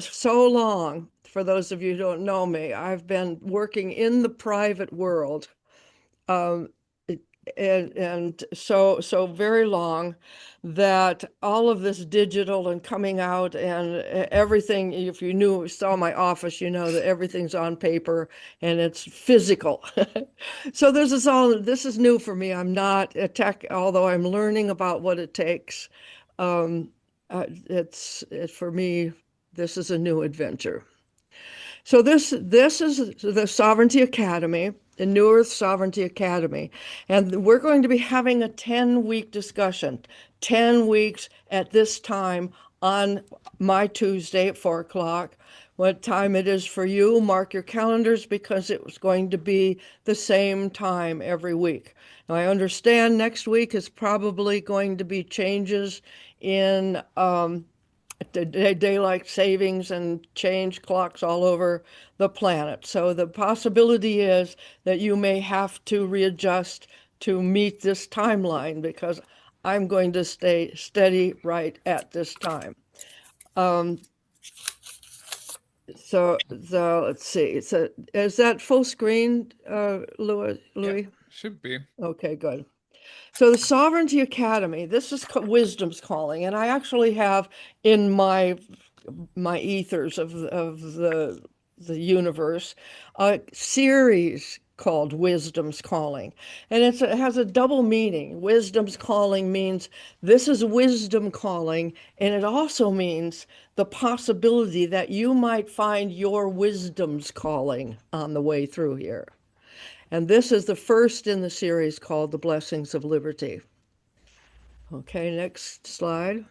so long, for those of you who don't know me, I've been working in the private world. Um, and so very long that all of this digital and coming out and everything, if you saw my office, you know that everything's on paper and it's physical. So this is new for me. I'm not a tech, although I'm learning about what it takes. Um, for me, this is a new adventure. So this is the Sovereignty Academy, the New Earth Sovereignty Academy, and we're going to be having a 10-week discussion, 10 weeks at this time on my Tuesday at 4 o'clock. What time it is for you, mark your calendars because it was going to be the same time every week. Now, I understand next week is probably going to be changes in daylight savings and change clocks all over the planet. So the possibility is that you may have to readjust to meet this timeline because I'm going to stay steady right at this time. Um, so let's see. So is that full screen, Louis? Yeah, Louis? should be. Okay, good. So the Sovereignty Academy, this is Wisdom's Calling, and I actually have in my ethers of the universe a series called Wisdom's Calling, and it has a double meaning. Wisdom's Calling means this is wisdom calling, and it also means the possibility that you might find your wisdom's calling on the way through here. And this is the first in the series called The Blessings of Liberty. Okay, next slide.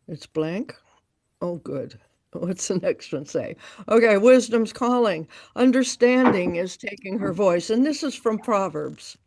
It's blank. Oh, good. What's the next one say? Okay, wisdom's calling. Understanding is taking her voice. And this is from Proverbs.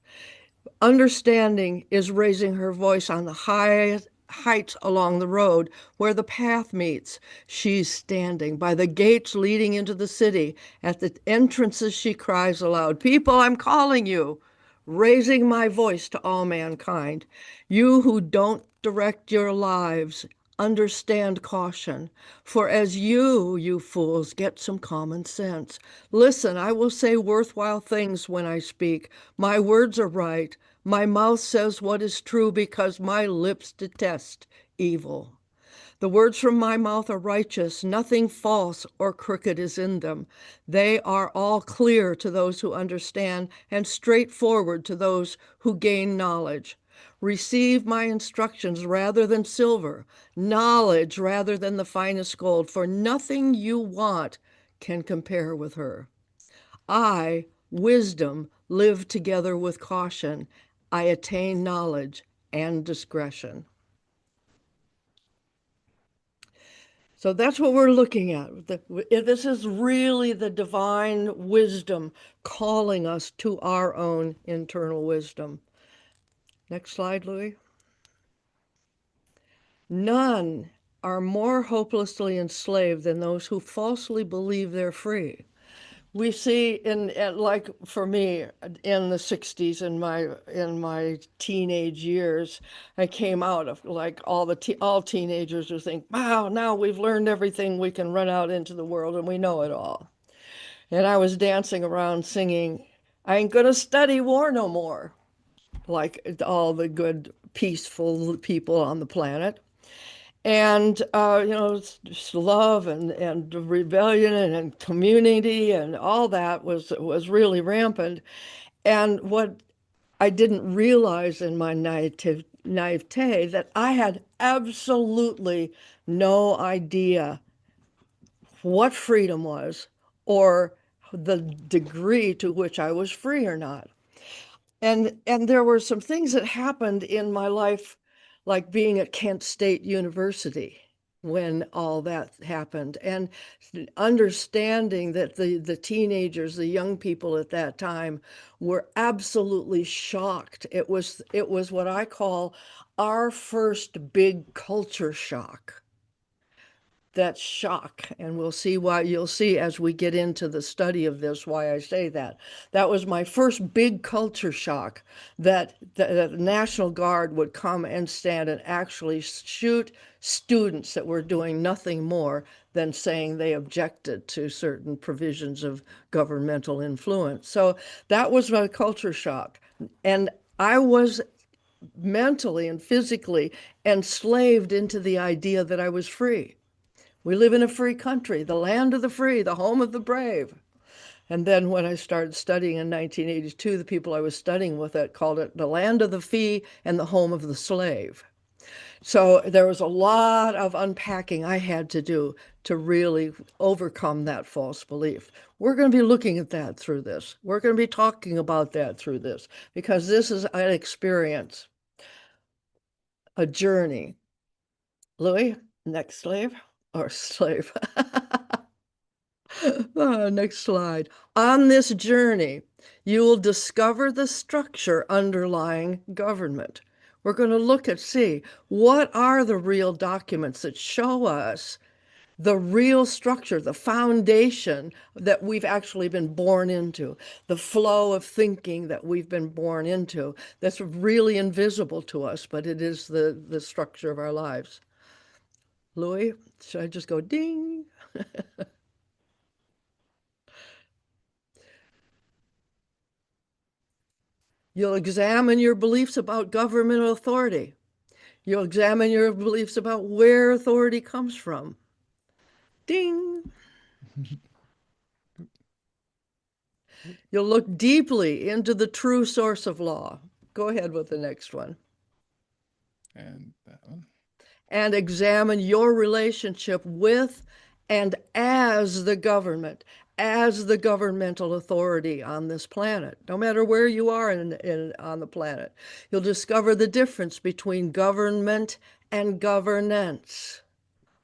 Understanding is raising her voice on the highest heights along the road where the path meets. She's standing by the gates leading into the city. At the entrances, she cries aloud, people, I'm calling you, raising my voice to all mankind. You who don't direct your lives, understand caution. For as you fools, get some common sense. Listen, I will say worthwhile things when I speak. My words are right. My mouth says what is true because my lips detest evil. The words from my mouth are righteous, nothing false or crooked is in them. They are all clear to those who understand and straightforward to those who gain knowledge. Receive my instructions rather than silver, knowledge rather than the finest gold, for nothing you want can compare with her. I, wisdom, live together with caution. I attain knowledge and discretion. So that's what we're looking at. This is really the divine wisdom calling us to our own internal wisdom. Next slide, Louis. None are more hopelessly enslaved than those who falsely believe they're free. We see like for me in the 60s in my teenage years, I came out of like all teenagers who think, wow, now we've learned everything, we can run out into the world and we know it all. And I was dancing around singing, I ain't gonna study war no more, like all the good peaceful people on the planet. And just love and rebellion and community and all that was really rampant. And what I didn't realize in my naivete that I had absolutely no idea what freedom was or the degree to which I was free or not. And there were some things that happened in my life, like being at Kent State University when all that happened, and understanding that the teenagers, the young people at that time were absolutely shocked. It was what I call our first big culture shock. that shock. And we'll see why, you'll see as we get into the study of this why I say that. That was my first big culture shock, that the National Guard would come and stand and actually shoot students that were doing nothing more than saying they objected to certain provisions of governmental influence. So that was my culture shock. And I was mentally and physically enslaved into the idea that I was free. We live in a free country, the land of the free, the home of the brave. And then when I started studying in 1982, the people I was studying with it called it the land of the free and the home of the slave. So there was a lot of unpacking I had to do to really overcome that false belief. We're going to be looking at that through this. We're going to be talking about that through this because this is an experience, a journey. Louis, next slave or slave. Next slide. On this journey, you will discover the structure underlying government. We're going to look at, see, what are the real documents that show us the real structure, the foundation that we've actually been born into, the flow of thinking that we've been born into, that's really invisible to us, but it is the structure of our lives. Louis, should I just go ding? You'll examine your beliefs about government authority. You'll examine your beliefs about where authority comes from. Ding. You'll look deeply into the true source of law. Go ahead with the next one. And that one. And examine your relationship with and as the government, as the governmental authority on this planet, no matter where you are on the planet. You'll discover the difference between government and governance.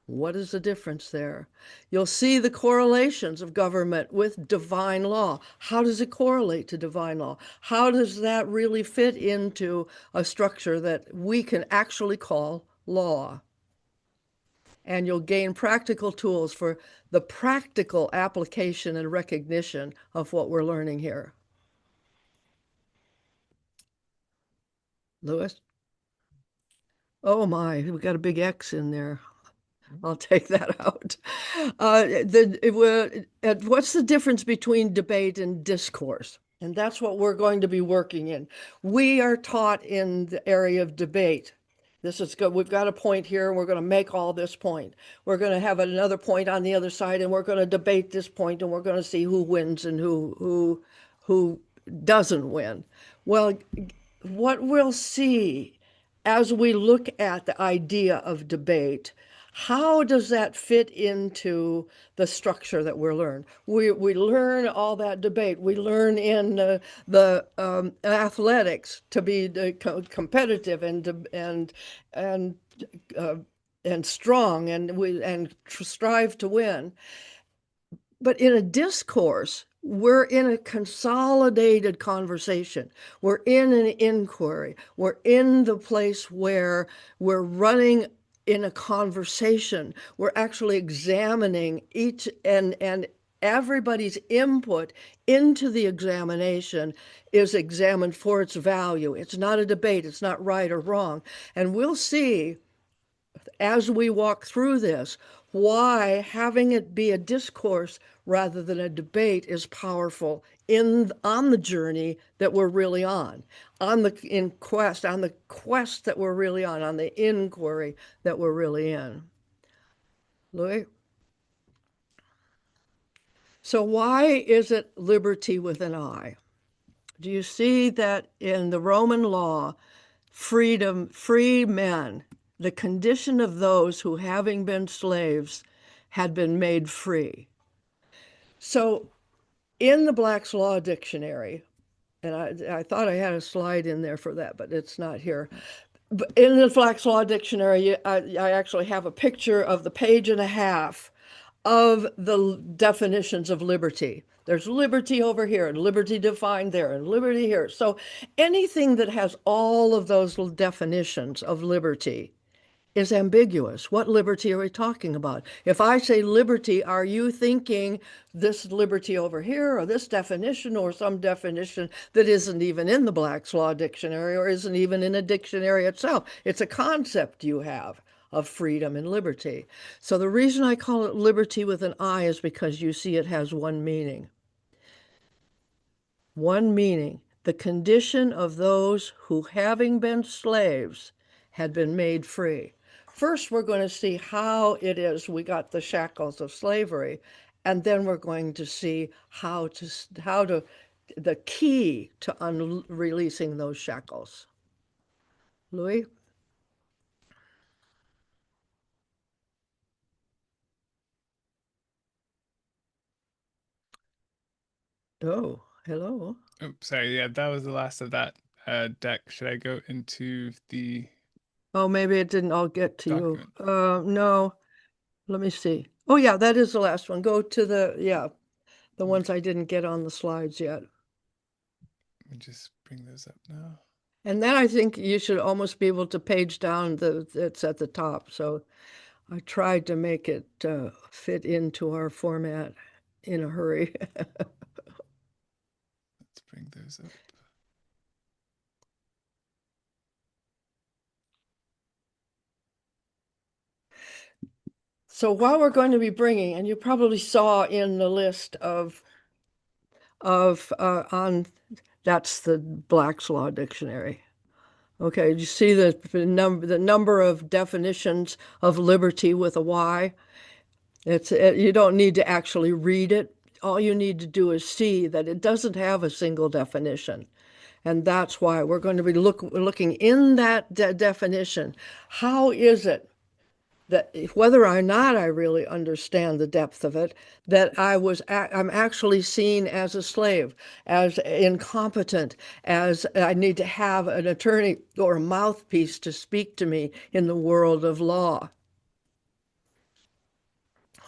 What is the difference there? You'll see the correlations of government with divine law. How does it correlate to divine law? How does that really fit into a structure that we can actually call law? And you'll gain practical tools for the practical application and recognition of what we're learning here. Lewis? Oh my, we got a big X in there. I'll take that out. What's the difference between debate and discourse? And that's what we're going to be working in. We are taught in the area of debate. This is good. We've got a point here, and we're going to make all this point. We're going to have another point on the other side, and we're going to debate this point, and we're going to see who wins and who doesn't win. Well, what we'll see as we look at the idea of debate, how does that fit into the structure that we're learning? We learn all that debate. We learn in the athletics to be competitive and uh, and strong, and strive to win. But in a discourse, we're in a consolidated conversation. We're in an inquiry. We're in the place where we're running in a conversation. We're actually examining each and everybody's input into the examination is examined for its value. It's not a debate. It's not right or wrong. And we'll see as we walk through this why having it be a discourse rather than a debate is powerful in on the journey that we're really on the quest that we're really on the inquiry that we're really in. Louis? So why is it liberty with an I? Do you see that in the Roman law, freedom, free men, the condition of those who, having been slaves, had been made free? So in the Black's Law Dictionary, and I thought I had a slide in there for that, but it's not here. But in the Black's Law Dictionary, I actually have a picture of the page and a half of the definitions of liberty. There's liberty over here, and liberty defined there, and liberty here. So anything that has all of those definitions of liberty is ambiguous. What liberty are we talking about? If I say liberty, are you thinking this liberty over here or this definition or some definition that isn't even in the Black's Law Dictionary or isn't even in a dictionary itself? It's a concept you have of freedom and liberty. So the reason I call it liberty with an I is because you see it has one meaning. One meaning, the condition of those who, having been slaves, had been made free. First, we're going to see how it is we got the shackles of slavery, and then we're going to see how to the key to releasing those shackles. Louis? Oh, hello. Oh, sorry. Yeah, that was the last of that deck. Should I go into the Oh, maybe it didn't all get to you. document? No, let me see. Oh, yeah, that is the last one. Go to yeah, the ones Okay, I didn't get on the slides yet. let me just bring those up now. And then I think you should almost be able to page down it's at the top. So I tried to make it fit into our format in a hurry. Let's bring those up. So while we're going to be bringing, and you probably saw in the list of on that's the Black's Law Dictionary. Okay, you see the number of definitions of liberty with a Y. You don't need to actually read it. All you need to do is see that it doesn't have a single definition. And that's why we're going to be looking in that definition. How is it that whether or not I really understand the depth of it, that I'm actually seen as a slave, as incompetent, as I need to have an attorney or a mouthpiece to speak to me in the world of law.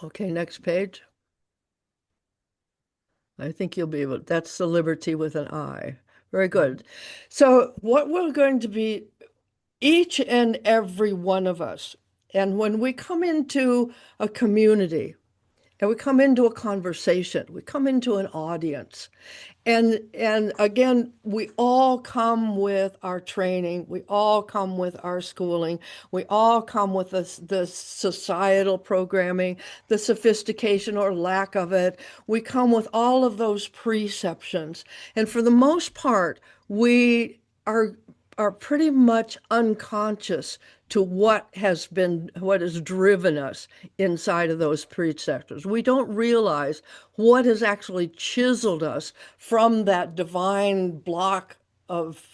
Okay, next page. I think you'll be able, that's the liberty with an I. Very Mhm. good. So what we're going to be, each and every one of us, and when we come into a community, and we come into a conversation, we come into an audience, and again, we all come with our training, we all come with our schooling, we all come with the societal programming, the sophistication or lack of it. We come with all of those preceptions. And for the most part, we are pretty much unconscious to what has driven us inside of those preceptors. We don't realize what has actually chiseled us from that divine block of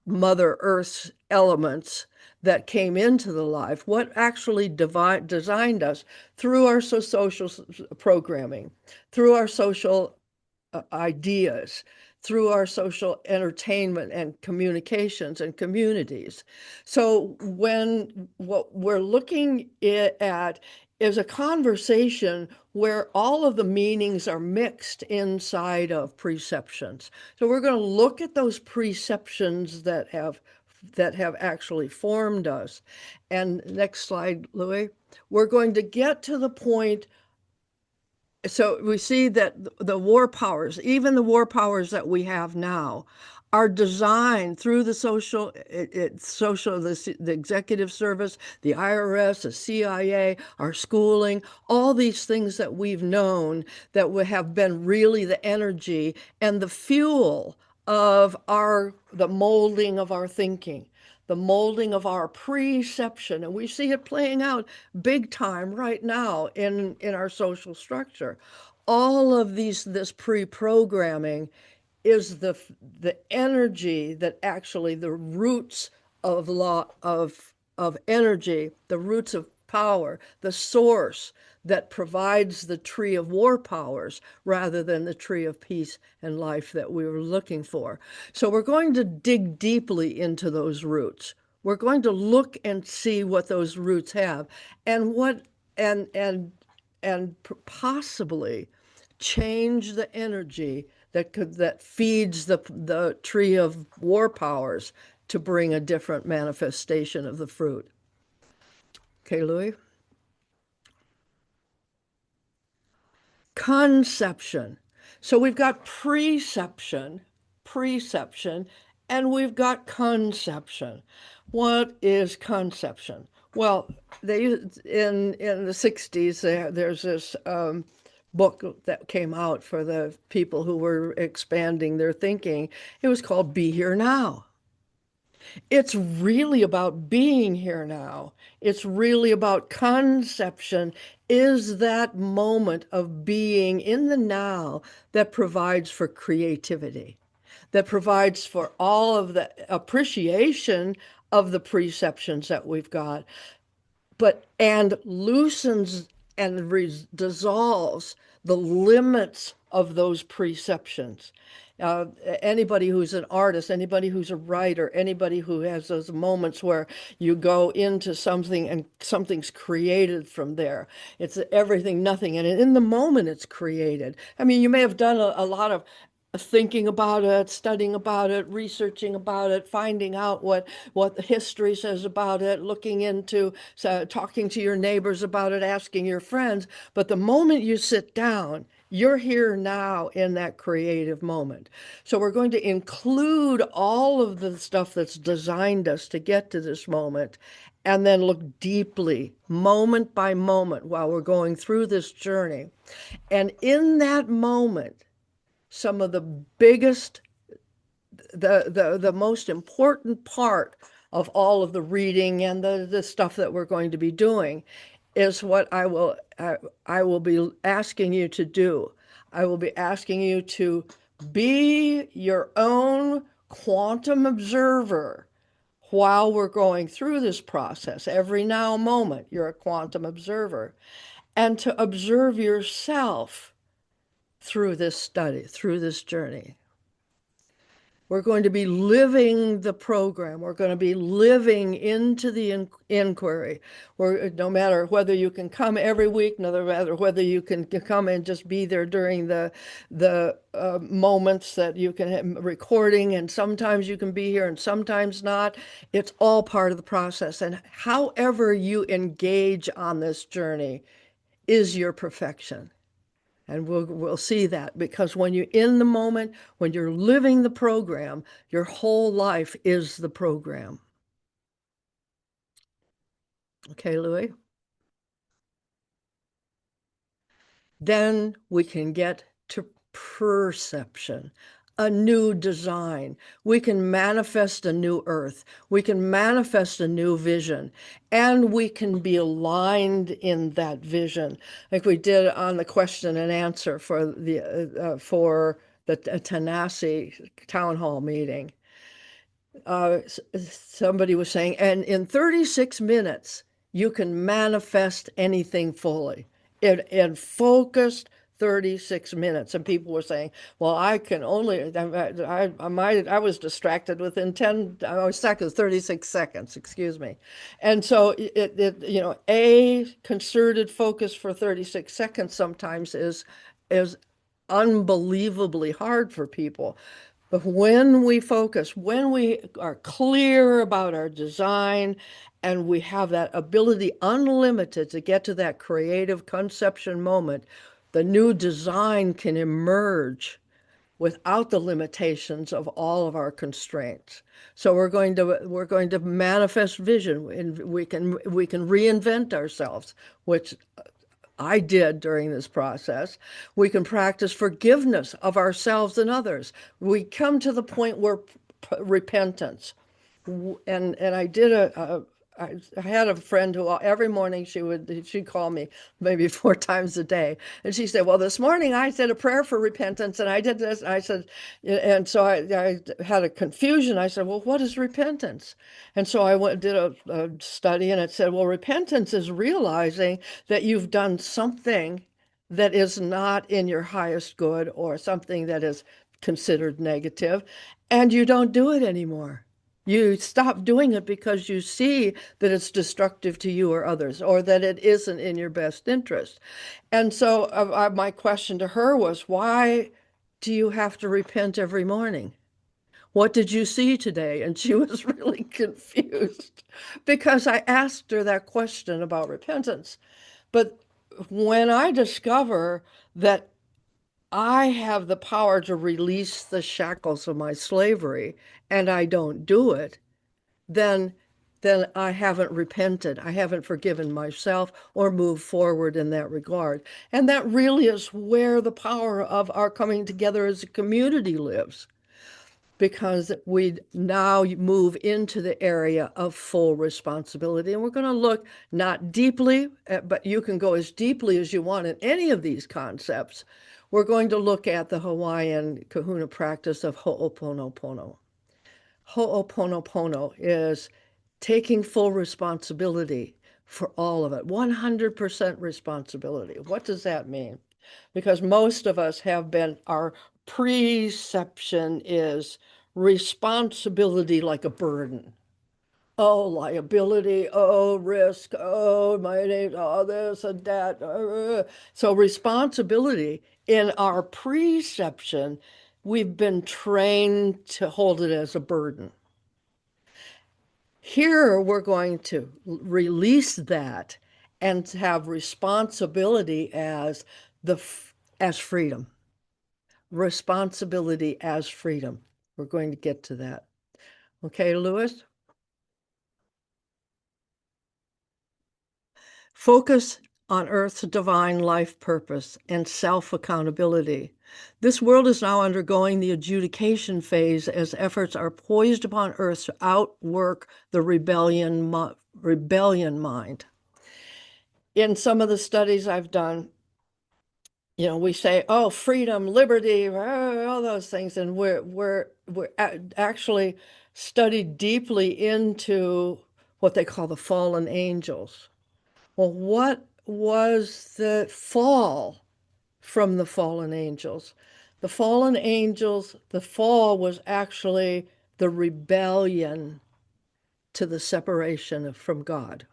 Mother Earth's elements that came into the life, what actually designed us through our social programming, through our social ideas, through our social entertainment and communications and communities. So when what we're looking at is a conversation where all of the meanings are mixed inside of preceptions. So we're going to look at those preceptions that have actually formed us. And next slide, Louis. We're going to get to the point, so we see that the war powers, even the war powers that we have now, are designed through the the executive service, the IRS, the CIA, our schooling, all these things that we've known that would have been really the energy and the fuel of the molding of our thinking, the molding of our perception. And we see it playing out big time right now in our social structure. All of this pre-programming is the energy that actually the roots of law of energy, the roots of power, the source that provides the tree of war powers rather than the tree of peace and life that we were looking for. So we're going to dig deeply into those roots. We're going to look and see what those roots have and what and possibly change the energy that feeds the tree of war powers to bring a different manifestation of the fruit. Okay, Louis? Conception. So we've got preception, and we've got conception. What is conception? Well, they in the 60s there's this book that came out for the people who were expanding their thinking. It was called Be Here Now. It's really about being here now. It's really about conception. Is that moment of being in the now that provides for creativity, that provides for all of the appreciation of the preceptions that we've got, but and loosens and dissolves the limits of those preceptions. Uh, Anybody who's an artist, anybody who's a writer, anybody who has those moments where you go into something and something's created from there. It's everything, nothing. And in the moment, it's created. I mean, you may have done a lot of thinking about it, studying about it, researching about it, finding out what the history says about it, looking into, talking to your neighbors about it, asking your friends. But the moment you sit down, you're here now in that creative moment. So we're going to include all of the stuff that's designed us to get to this moment and then look deeply, moment by moment, while we're going through this journey. And in that moment, some of the biggest, the most important part of all of the reading and the stuff that we're going to be doing is what I will be asking you to do. I will be asking you to be your own quantum observer while we're going through this process. Every now moment, you're a quantum observer, and to observe yourself through this study, through this journey. We're going to be living the program. We're going to be living into the inquiry. No matter whether you can come every week, no matter whether you can come and just be there during the moments that you can have recording, and sometimes you can be here and sometimes not. It's all part of the process. And however you engage on this journey is your perfection. And we'll see that because when you're in the moment, when you're living the program, your whole life is the program. Okay, Louis? Then we can get to perception, a new design. We can manifest a new earth. We can manifest a new vision, and we can be aligned in that vision, like we did on the question and answer for the Tanasi town hall meeting. Somebody was saying, and in 36 minutes, you can manifest anything fully in focused 36 minutes. And people were saying, well, I can only, I was distracted within 10, I was stuck at 36 seconds, excuse me. And so a concerted focus for 36 seconds sometimes is unbelievably hard for people. But when we focus, when we are clear about our design, and we have that ability unlimited to get to that creative conception moment, the new design can emerge without the limitations of all of our constraints. So we're going to manifest vision, and we can reinvent ourselves, which I did during this process. We can practice forgiveness of ourselves and others. We come to the point where repentance. And I had a friend who every morning she'd call me maybe 4 times a day, and she said, "Well, this morning I said a prayer for repentance, and I did this." I said, and so I had a confusion. I said, "Well, what is repentance?" And so I did a study, and it said, "Well, repentance is realizing that you've done something that is not in your highest good or something that is considered negative, and you don't do it anymore." You stop doing it because you see that it's destructive to you or others, or that it isn't in your best interest. And so my question to her was, why do you have to repent every morning? What did you see today? And she was really confused because I asked her that question about repentance. But when I discover that I have the power to release the shackles of my slavery and I don't do it, then I haven't repented. I haven't forgiven myself or moved forward in that regard. And that really is where the power of our coming together as a community lives, because we now move into the area of full responsibility. And we're going to look not deeply, but you can go as deeply as you want in any of these concepts. We're going to look at the Hawaiian kahuna practice of ho'oponopono. Ho'oponopono is taking full responsibility for all of it, 100% responsibility. What does that mean? Because most of us have been, our preception is responsibility like a burden. Oh, liability, oh, risk, oh, my name, oh, this and that. So, responsibility in our preception, we've been trained to hold it as a burden. Here, we're going to release that and have responsibility as as freedom. Responsibility as freedom. We're going to get to that. Okay, Lewis? Focus on Earth's divine life purpose and self accountability. This world is now undergoing the adjudication phase as efforts are poised upon Earth to outwork the rebellion mind. In some of the studies I've done, we say, oh, freedom, liberty, all those things, and we're actually studied deeply into what they call the fallen angels. Well, what was the fall from the fallen angels? The fallen angels, the fall was actually the rebellion to the separation from God,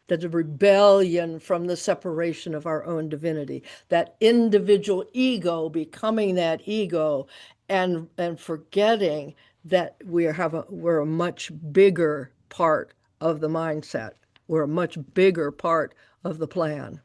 the rebellion from the separation of our own divinity, that individual ego becoming that ego, and forgetting that we're a much bigger part of the mindset. We're a much bigger part of the plan.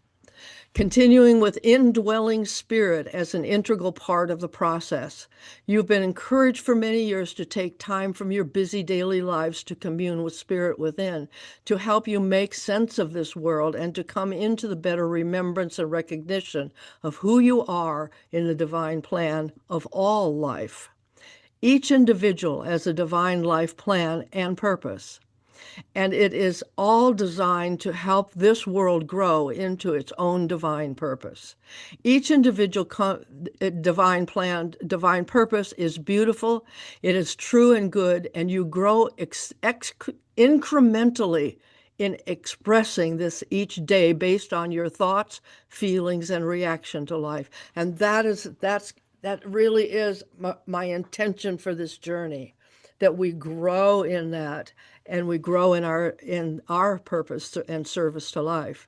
Continuing with indwelling spirit as an integral part of the process. You've been encouraged for many years to take time from your busy daily lives to commune with spirit within, to help you make sense of this world and to come into the better remembrance and recognition of who you are in the divine plan of all life. Each individual has a divine life plan and purpose, and it is all designed to help this world grow into its own divine purpose. Each individual divine plan, divine purpose is beautiful, it is true and good, and you grow incrementally in expressing this each day based on your thoughts, feelings, and reaction to life. And that really is my intention for this journey, that we grow in that and we grow in our purpose and service to life.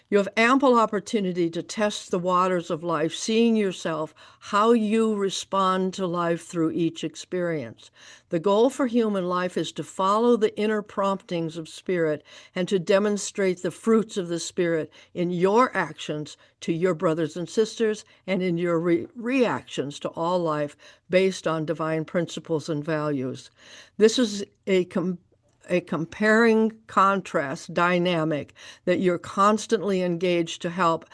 You have ample opportunity to test the waters of life, seeing yourself, how you respond to life through each experience. The goal for human life is to follow the inner promptings of spirit and to demonstrate the fruits of the spirit in your actions to your brothers and sisters and in your reactions to all life based on divine principles and values. This is a comparing contrast dynamic that you're constantly engaged to help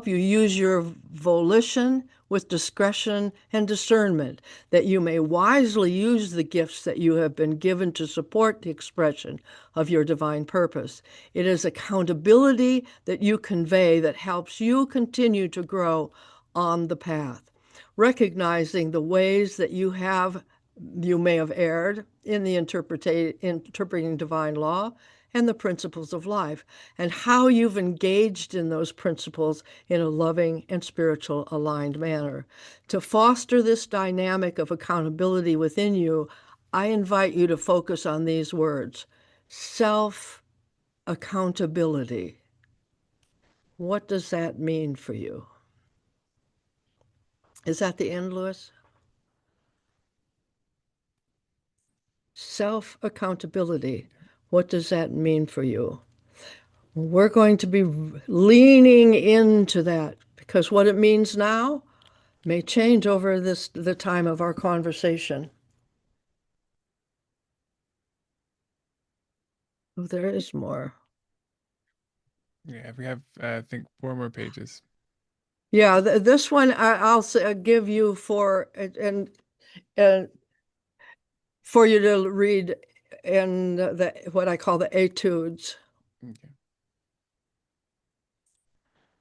you use your volition with discretion and discernment, that you may wisely use the gifts that you have been given to support the expression of your divine purpose. It is accountability that you convey that helps you continue to grow on the path, recognizing the ways that you may have erred in the interpreting divine law and the principles of life, and how you've engaged in those principles in a loving and spiritual aligned manner. To foster this dynamic of accountability within you, I invite you to focus on these words: self accountability. What does that mean for you? Is that the end, Lewis? Self-accountability. What does that mean for you? We're going to be leaning into that because what it means now may change over the time of our conversation. Oh, there is more. Yeah, we have I think four more pages. Yeah, th this one I'll give you for and for you to read in the what I call the etudes. Okay,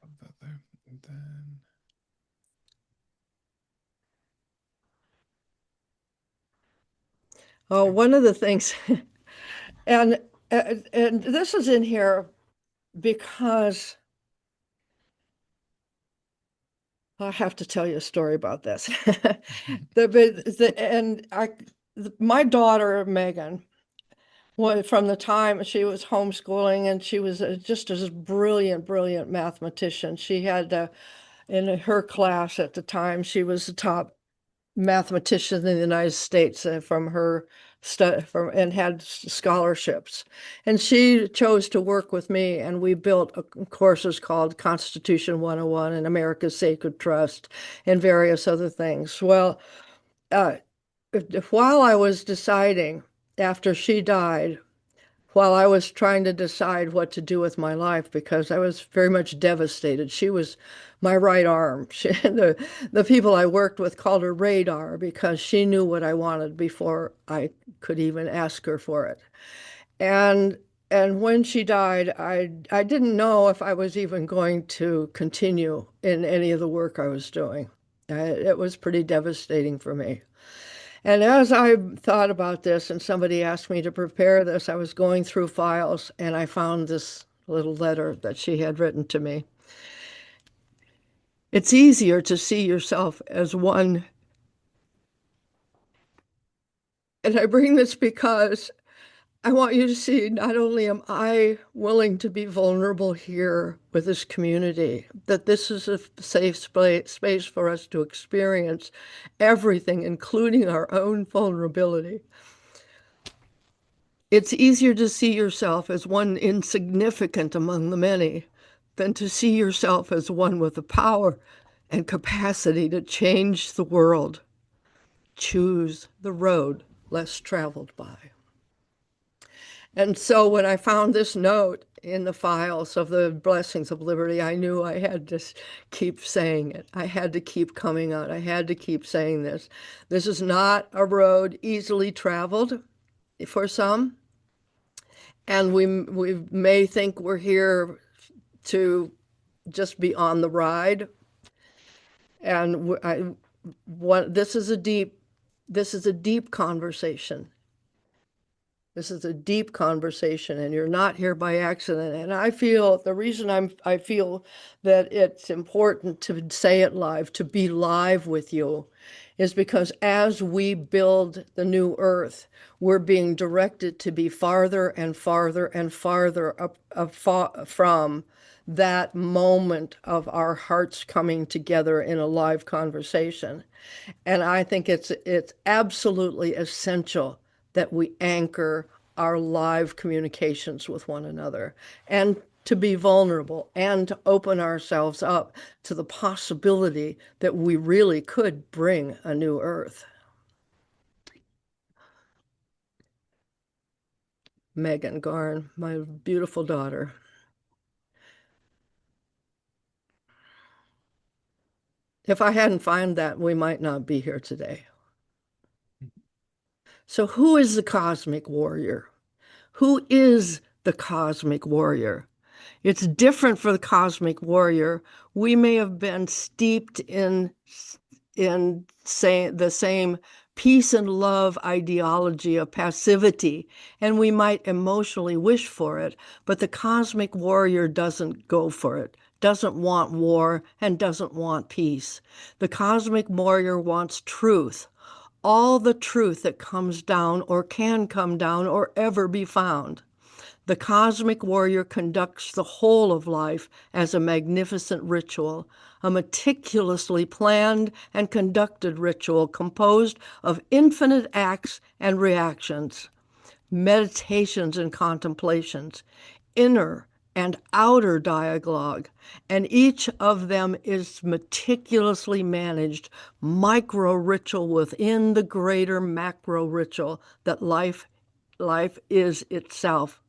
put that there. And then Oh, one of the things, and and this is in here because I have to tell you a story about this. My daughter Megan, from the time she was homeschooling, and she was just a brilliant, brilliant mathematician. She had in her class at the time, she was the top mathematician in the United States from her from and had scholarships. And she chose to work with me, and we built courses called Constitution 101 and America's Sacred Trust and various other things. Well, uh, while I was deciding after she died, while I was trying to decide what to do with my life because I was very much devastated. She was my right arm. The people I worked with called her radar because she knew what I wanted before I could even ask her for it. And and when she died, I didn't know if I was even going to continue in any of the work I was doing. It was pretty devastating for me. And as I thought about this and somebody asked me to prepare this, I was going through files and I found this little letter that she had written to me. It's easier to see yourself as one. And I bring this because I want you to see not only am I willing to be vulnerable here with this community, that this is a safe space for us to experience everything, including our own vulnerability. It's easier to see yourself as one insignificant among the many than to see yourself as one with the power and capacity to change the world. Choose the road less traveled by. And so when I found this note in the files of the Blessings of Liberty, I knew I had to keep saying it. I had to keep coming out. I had to keep saying this. This is not a road easily traveled for some. And we may think we're here to just be on the ride. And this is a deep conversation. This is a deep conversation, and you're not here by accident. And I feel the reason I feel that it's important to say it live, to be live with you, is because as we build the new earth, we're being directed to be farther and farther and farther from that moment of our hearts coming together in a live conversation. And I think it's absolutely essential that we anchor our live communications with one another and to be vulnerable and to open ourselves up to the possibility that we really could bring a new earth. Megan Garn, my beautiful daughter. If I hadn't found that, we might not be here today. So, who is the cosmic warrior? Who is the cosmic warrior? It's different for the cosmic warrior. We may have been steeped in saying the same peace and love ideology of passivity, and we might emotionally wish for it, but the cosmic warrior doesn't go for it, doesn't want war, and doesn't want peace. The cosmic warrior wants truth, all the truth that comes down or can come down or ever be found. The cosmic warrior conducts the whole of life as a magnificent ritual, a meticulously planned and conducted ritual composed of infinite acts and reactions, meditations and contemplations, inner and outer dialogue, and each of them is meticulously managed micro ritual within the greater macro ritual that life is itself.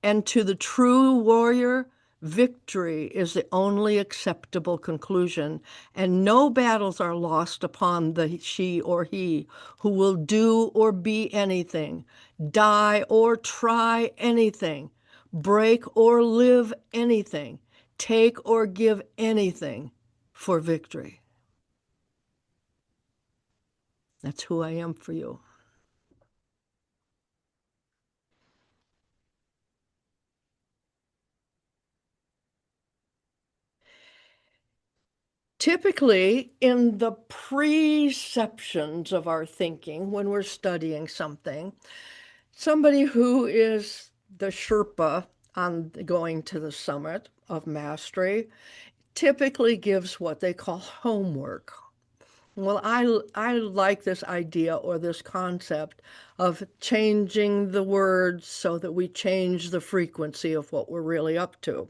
And to the true warrior, victory is the only acceptable conclusion, and no battles are lost upon the she or he who will do or be anything, die or try anything, break or live anything, take or give anything for victory. That's who I am for you. Typically, in the preceptions of our thinking, when we're studying something, somebody who is the Sherpa on going to the summit of mastery typically gives what they call homework. Well, I like this idea or this concept of changing the words so that we change the frequency of what we're really up to.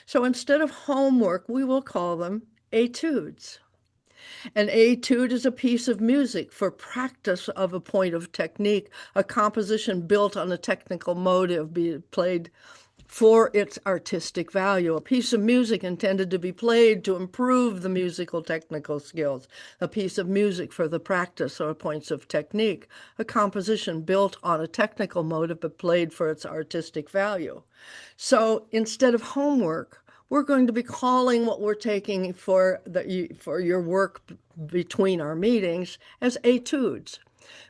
So instead of homework, we will call them etudes. An etude is a piece of music for practice of a point of technique, a composition built on a technical motive, be played for its artistic value, a piece of music intended to be played to improve the musical technical skills, a piece of music for the practice or points of technique, a composition built on a technical motive but played for its artistic value. So instead of homework, we're going to be calling what we're taking for your work between our meetings as etudes.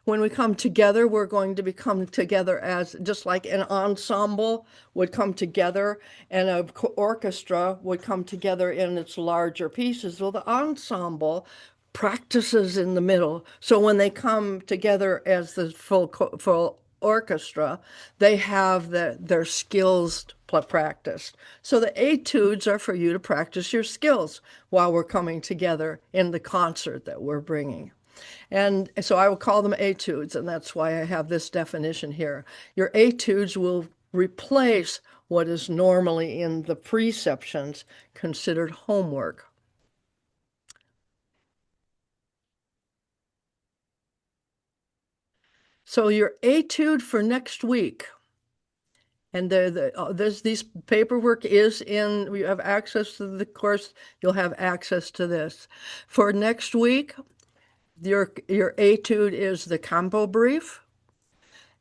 When we come together, we're going to become together as just like an ensemble would come together and an orchestra would come together in its larger pieces. Well, the ensemble practices in the middle. So when they come together as the full orchestra, they have their skills practiced. So the etudes are for you to practice your skills while we're coming together in the concert that we're bringing. And so I will call them etudes, and that's why I have this definition here. Your etudes will replace what is normally in the preceptions considered homework. So your etude for next week, and there's these paperwork is in, you have access to the course, you'll have access to this. For next week, your etude is the Campo Brief,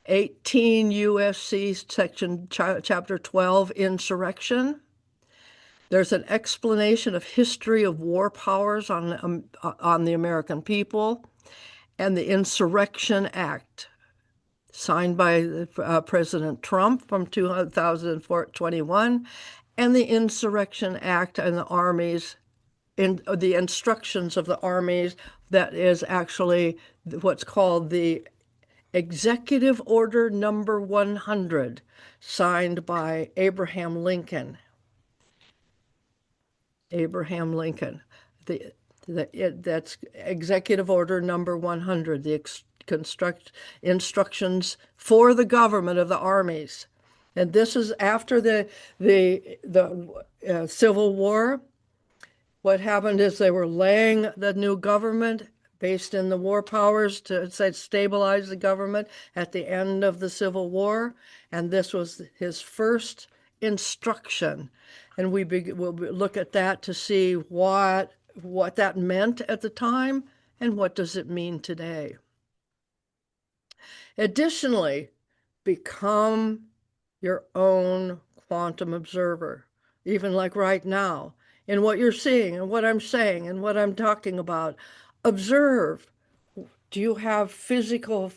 18 USC section chapter 12 insurrection. There's an explanation of history of war powers on the American people and the Insurrection Act signed by President Trump from 2021 and the Insurrection Act and the armies in the instructions of the armies that is actually what's called the Executive Order Number 100, signed by Abraham Lincoln. Abraham Lincoln. The, that's Executive Order Number 100, the construct instructions for the government of the armies. And this is after the Civil War. What happened is they were laying the new government based in the war powers to say, stabilize the government at the end of the Civil War. And this was his first instruction. And we'll look at that to see what that meant at the time and what does it mean today. Additionally, become your own quantum observer, even like right now, in what you're seeing and what I'm saying and what I'm talking about. Observe. Do you have physical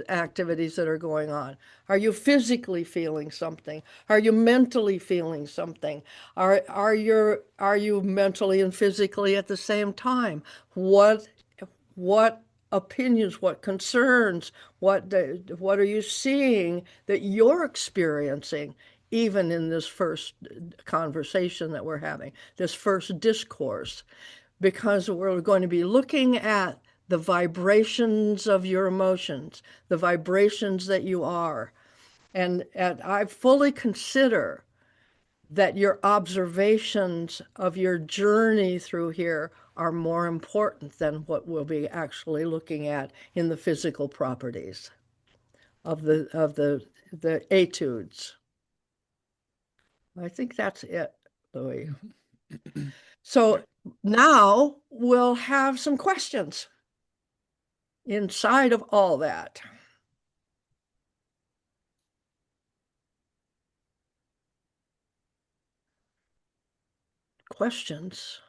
activities that are going on? Are you physically feeling something? Are you mentally feeling something? Are you mentally and physically at the same time? What opinions, what concerns, what are you seeing that you're experiencing, even in this first conversation that we're having, this first discourse, because we're going to be looking at the vibrations of your emotions, the vibrations that you are. And I fully consider that your observations of your journey through here are more important than what we'll be actually looking at in the physical properties of the etudes. I think that's it, Louis. So Yep. now we'll have some questions inside of all that. Questions.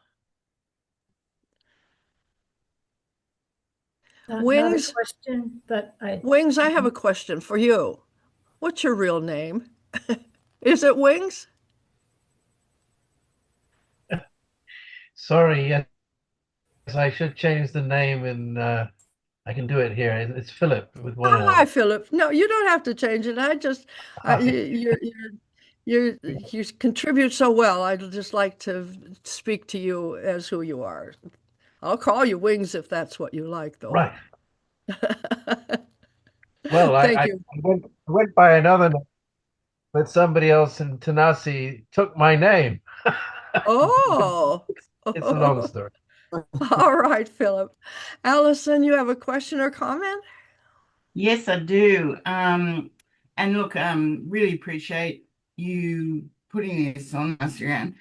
Not a Wings, question, but Wings, I have a question for you. What's your real name? Is it Wings? Sorry, yes, I should change the name and I can do it here. It's Philip with one Hi, L. Philip. No, you don't have to change it. I just, Hi. you contribute so well. I'd just like to speak to you as who you are. I'll call you Wings if that's what you like, though. Right. Well, Thank you. I went by another name, but somebody else in Tanasi took my name. Oh, It's a long story. all right, Philip. Allison, you have a question or comment? Yes, I do. And look, really appreciate you putting this on us, Jan.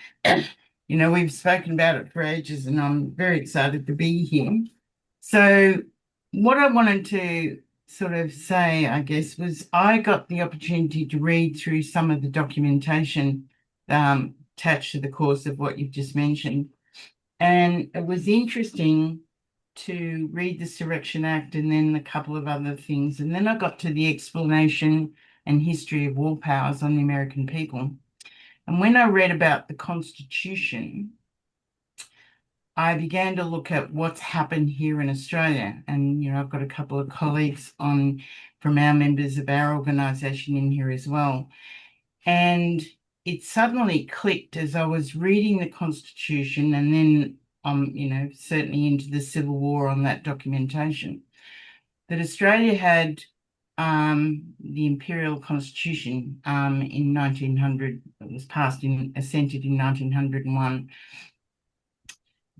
You know, we've spoken about it for ages, and I'm very excited to be here. So, what I wanted to sort of say, I guess, was I got the opportunity to read through some of the documentation attached to the course of what you've just mentioned. And it was interesting to read the Surrection Act and then a couple of other things. And then I got to the explanation and history of war powers on the American people. And when I read about the Constitution, I began to look at what's happened here in Australia. And, you know, I've got a couple of colleagues on from our members of our organisation in here as well. And it suddenly clicked as I was reading the Constitution and then, you know, certainly into the Civil War on that documentation, that Australia had the Imperial Constitution in 1900. It was assented in 1901.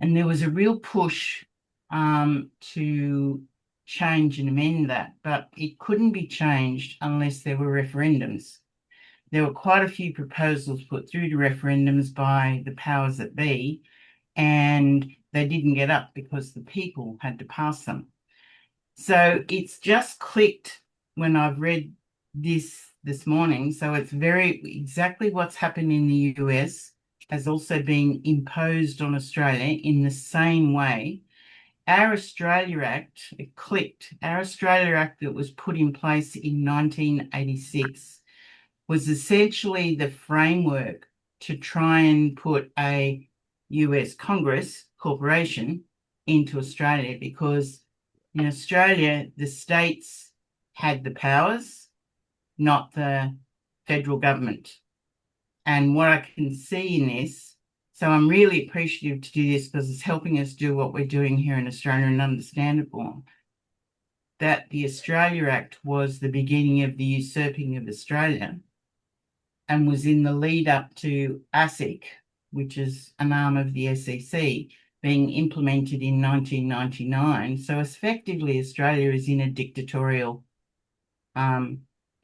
And there was a real push to change and amend that, but it couldn't be changed unless there were referendums. There were quite a few proposals put through to referendums by the powers that be, and they didn't get up because the people had to pass them. So it's just clicked when I've read this morning. So it's very exactly what's happened in the US has also been imposed on Australia in the same way. Our Australia Act, it clicked. Our Australia Act that was put in place in 1986 was essentially the framework to try and put a US Congress corporation into Australia, because in Australia, the states had the powers, not the federal government. And what I can see in this, so I'm really appreciative to do this because it's helping us do what we're doing here in Australia and understand it more, that the Australia Act was the beginning of the usurping of Australia and was in the lead up to ASIC, which is an arm of the SEC, being implemented in 1999. So effectively, Australia is in a dictatorial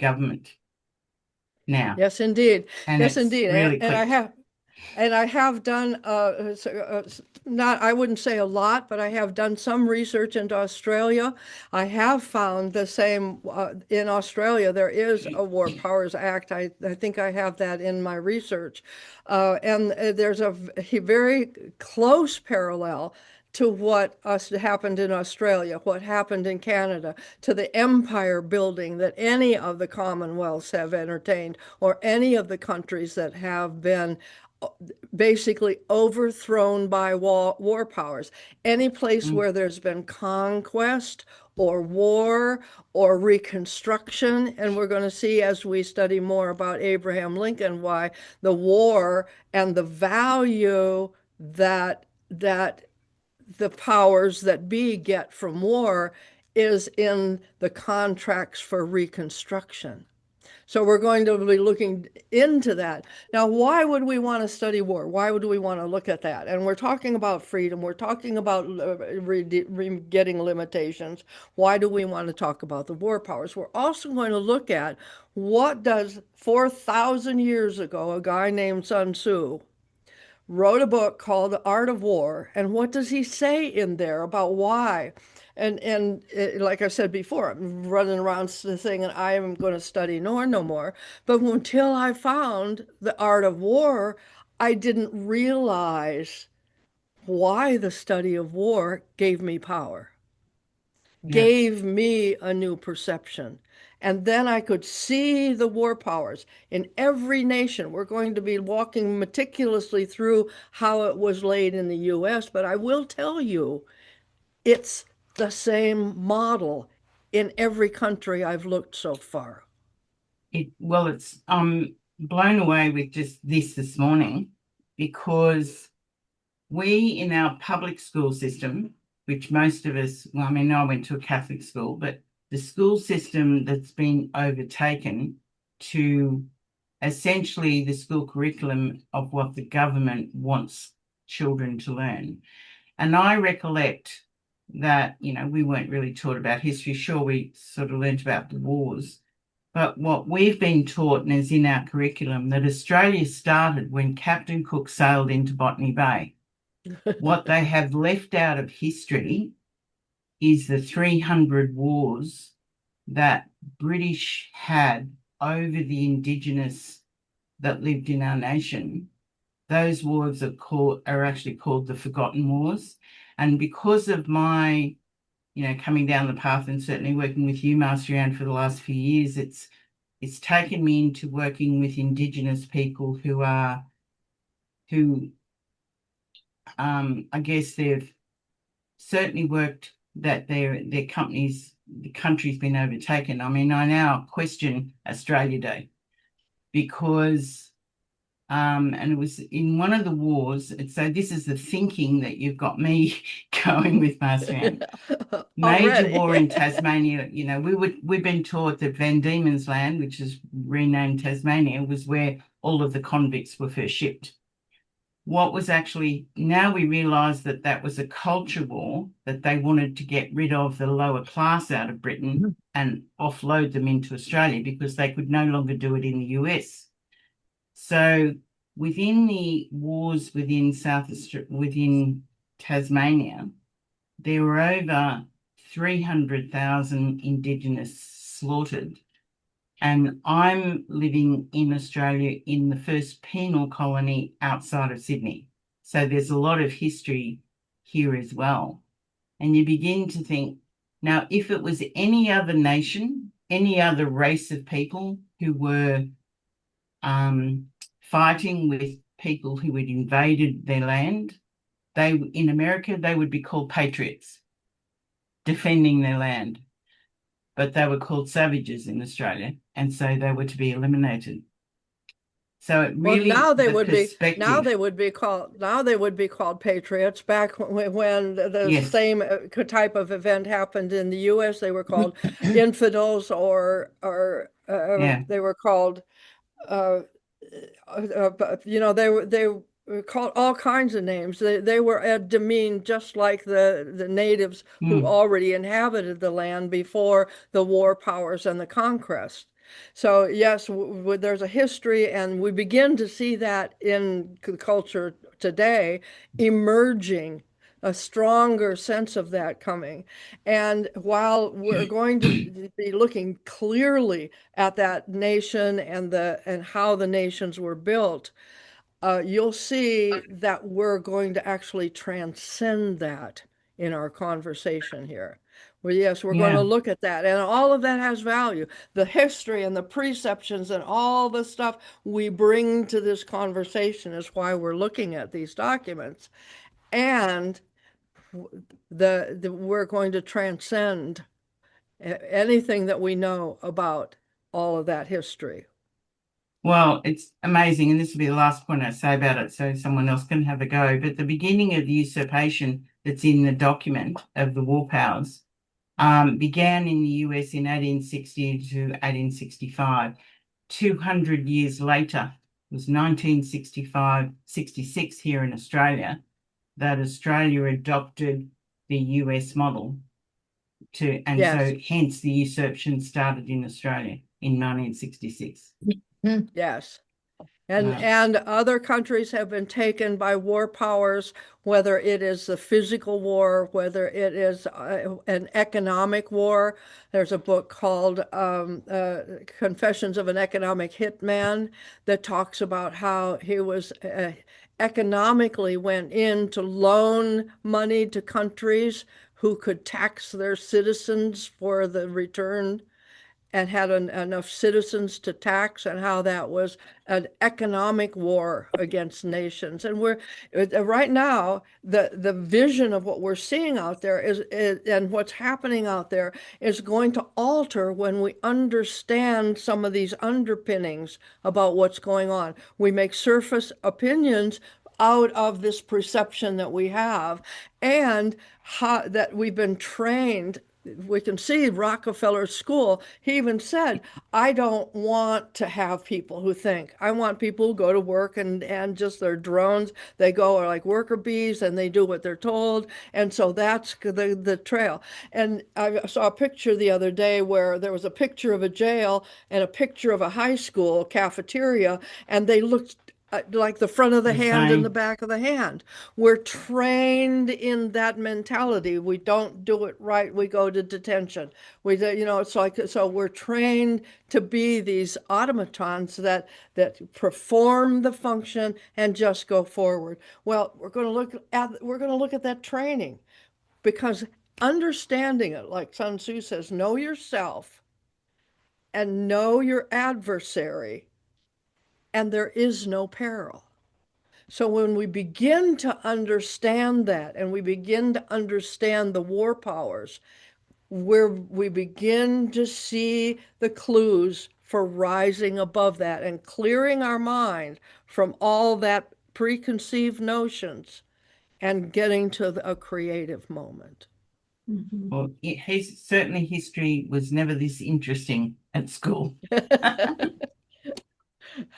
government now, Yes, indeed. and Yes, it's indeed. really And clicked. I have done not, I wouldn't say a lot, but I have done some research into Australia. I have found the same in Australia. There is a War Powers Act. I think I have that in my research, and there's a very close parallel to what us happened in Australia, what happened in Canada, to the empire building that any of the commonwealths have entertained, or any of the countries that have been basically overthrown by war powers. Any place Mm. where there's been conquest or war or reconstruction, and we're going to see as we study more about Abraham Lincoln why the war and the value that the powers that be get from war is in the contracts for reconstruction. So we're going to be looking into that. Now, why would we want to study war? Why would we want to look at that? And we're talking about freedom. We're talking about getting limitations. Why do we want to talk about the war powers? We're also going to look at what does 4,000 years ago a guy named Sun Tzu wrote a book called The Art of War, and what does he say in there about why? And like I said before, I'm running around saying I am going to study no more. But until I found The Art of War, I didn't realize why the study of war gave me power, Yeah. gave me a new perception. And then I could see the war powers in every nation. We're going to be walking meticulously through how it was laid in the US, but I will tell you, it's the same model in every country I've looked so far. It's blown away with just this morning, because we in our public school system, which most of us, well, I mean, I went to a Catholic school, but the school system that's been overtaken to essentially the school curriculum of what the government wants children to learn. And I recollect that, we weren't really taught about history. Sure, we sort of learnt about the wars, but what we've been taught and is in our curriculum, that Australia started when Captain Cook sailed into Botany Bay. What they have left out of history is the 300 wars that British had over the Indigenous that lived in our nation. Those wars are actually called the Forgotten Wars. And because of my, coming down the path and certainly working with you, Master Anne, for the last few years, it's taken me into working with Indigenous people who I guess they've certainly worked that their companies, the country's been overtaken. I mean, I now question Australia Day because, and it was in one of the wars. So this is the thinking that you've got me going with, Master Anne. Major war in Tasmania. We've been taught that Van Diemen's Land, which is renamed Tasmania, was where all of the convicts were first shipped. What was actually, now we realise that that was a culture war, that they wanted to get rid of the lower class out of Britain and offload them into Australia because they could no longer do it in the US. So within the wars within within Tasmania, there were over 300,000 Indigenous slaughtered. And I'm living in Australia in the first penal colony outside of Sydney. So there's a lot of history here as well. And you begin to think, now, if it was any other nation, any other race of people who were fighting with people who had invaded their land, in America, they would be called patriots, defending their land. But they were called savages in Australia, and so they were to be eliminated. So it really, now they would be called patriots. Back when the Yes. same type of event happened in the U.S., they were called infidels, or Yeah. they were called they were called all kinds of names. They were demeaned just like the natives who already inhabited the land before the war powers and the conquest. So yes, there's a history, and we begin to see that in the culture today emerging, a stronger sense of that coming. And while we're going to be looking clearly at that nation and how the nations were built, you'll see that we're going to actually transcend that in our conversation here. Well, yes, we're going to Yeah. look at that, and all of that has value. The history and the preceptions and all the stuff we bring to this conversation is why we're looking at these documents. And we're going to transcend anything that we know about all of that history. Well, it's amazing, and this will be the last point I say about it, so someone else can have a go. But the beginning of the usurpation that's in the document of the war powers began in the US in 1860 to 1865. 200 years later, it was 1965, 66 here in Australia, that Australia adopted the US model and Yes. so hence the usurpation started in Australia in 1966. Yes. And other countries have been taken by war powers, whether it is the physical war, whether it is an economic war. There's a book called Confessions of an Economic Hitman that talks about how he was economically went in to loan money to countries who could tax their citizens for the return and had enough citizens to tax, and how that was an economic war against nations. And we're right now, the vision of what we're seeing out there is and what's happening out there is going to alter when we understand some of these underpinnings about what's going on. We make surface opinions out of this perception that we have, and how that we've been trained. We can see Rockefeller's school. He even said, I don't want to have people who think. I want people who go to work and just their drones. They go are like worker bees and they do what they're told. And so that's the trail. And I saw a picture the other day where there was a picture of a jail and a picture of a high school cafeteria, and they looked like the front of the hand and the back of the hand. We're trained in that mentality. We don't do it right, we go to detention. It's like, so we're trained to be these automatons that perform the function and just go forward. Well, we're going to look at that training, because understanding it, like Sun Tzu says, know yourself and know your adversary, and there is no peril. So when we begin to understand that, and we begin to understand the war powers, where we begin to see the clues for rising above that and clearing our mind from all that preconceived notions and getting to a creative moment. Well, certainly history was never this interesting at school.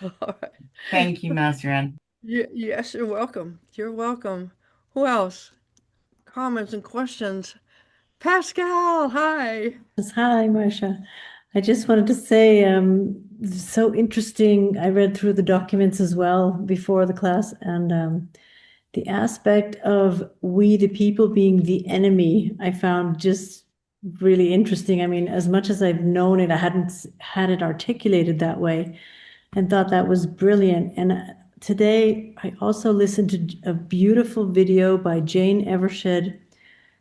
All right. Thank you, Marcian. Yes, you're welcome. You're welcome. Who else? Comments and questions? Pascal, hi. Hi, Marcia. I just wanted to say, so interesting. I read through the documents as well before the class, and the aspect of we, the people, being the enemy, I found just really interesting. I mean, as much as I've known it, I hadn't had it articulated that way, and thought that was brilliant. And today, I also listened to a beautiful video by Jane Evershed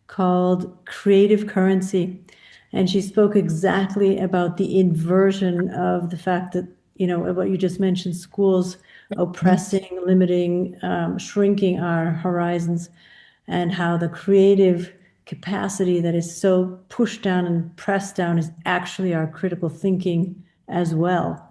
called Creative Currency. And she spoke exactly about the inversion of the fact that, what you just mentioned, schools oppressing, limiting, shrinking our horizons, and how the creative capacity that is so pushed down and pressed down is actually our critical thinking as well,